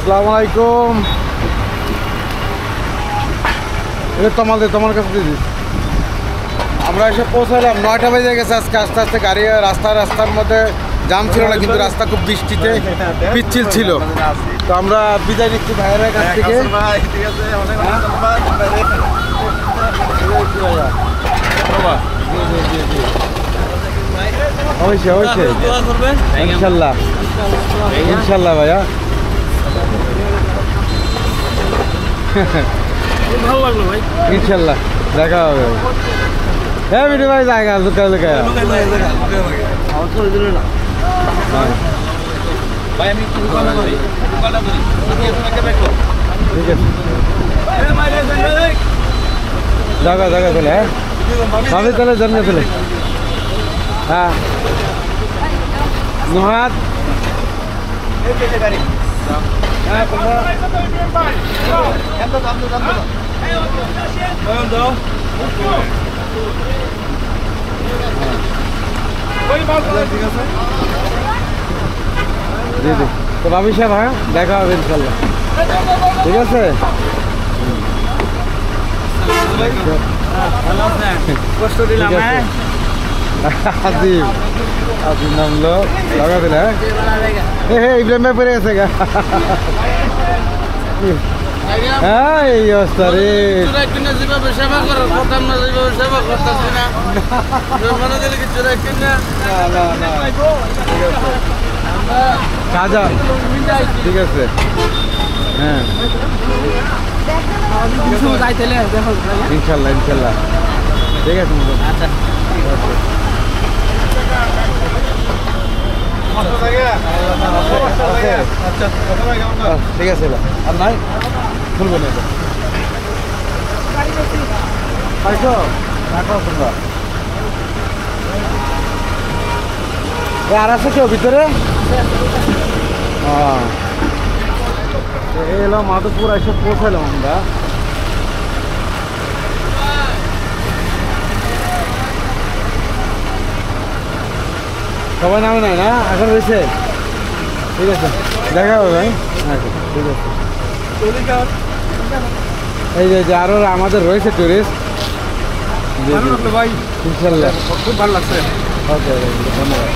আসসালামু আলাইকুম। তোমার কাছে দিদি আমরা এসে পৌঁছালাম 9টা বেজে গেছে আজকে। আস্তে আস্তে গাড়ি রাস্তার মধ্যে জাম ছিল না, কিন্তু রাস্তা খুব বৃষ্টিতে পিচ্ছিল ছিল। তো আমরা বিদায় নিচ্ছি ভাইয়ের কাছ থেকে। অবশ্যই অবশ্যই ইনশাল্লাহ ইনশাল্লাহ ভাইয়া। ভালো লাগলো ভাই, ইনশাল্লাহ দেখা হবে। হ্যাঁ বিটু ভাই জায়গা লুকা লুকা ঠিক আছে জায়গা জায়গা চলে। হ্যাঁ ভাবি চলে জন্ম চলে। হ্যাঁ নুহাত দিদি তো ভাবি সাহেব, হ্যাঁ দেখা হবে ইনশাল্লাহ। ঠিক আছে কষ্ট দিলাম। হ্যাঁ আজিম আজিম নামলো লাগা দিলে। হ্যাঁ ইব্রাহিম ভাই পড়ে গেছে গা। হ্যাঁ এই অবস্থা রে। যেভাবে সেবা করার কথা না, যেভাবে সেবা করতেছি না, মনে দিলে কিছু রাখেন না। সাজা ঠিক আছে। হ্যাঁ ইনশাল্লাহ ইনশাল্লাহ ঠিক আছে। আচ্ছা ঠিক আছে আর নাই খুলবো না পাইছো রাখো তোমরা। আর আছে কেউ ভিতরে? এলো মাধবপুর এসে পৌঁছালাম আমরা। সবাই নামে নাই না এখন রয়েছে? ঠিক আছে দেখা হবে ভাই। আচ্ছা ঠিক আছে। এই যে আরো আমাদের রয়েছে টুরিস্ট। ভাই ইনশাল্লাহ খুব ভালো লাগছে। ওকে ধন্যবাদ।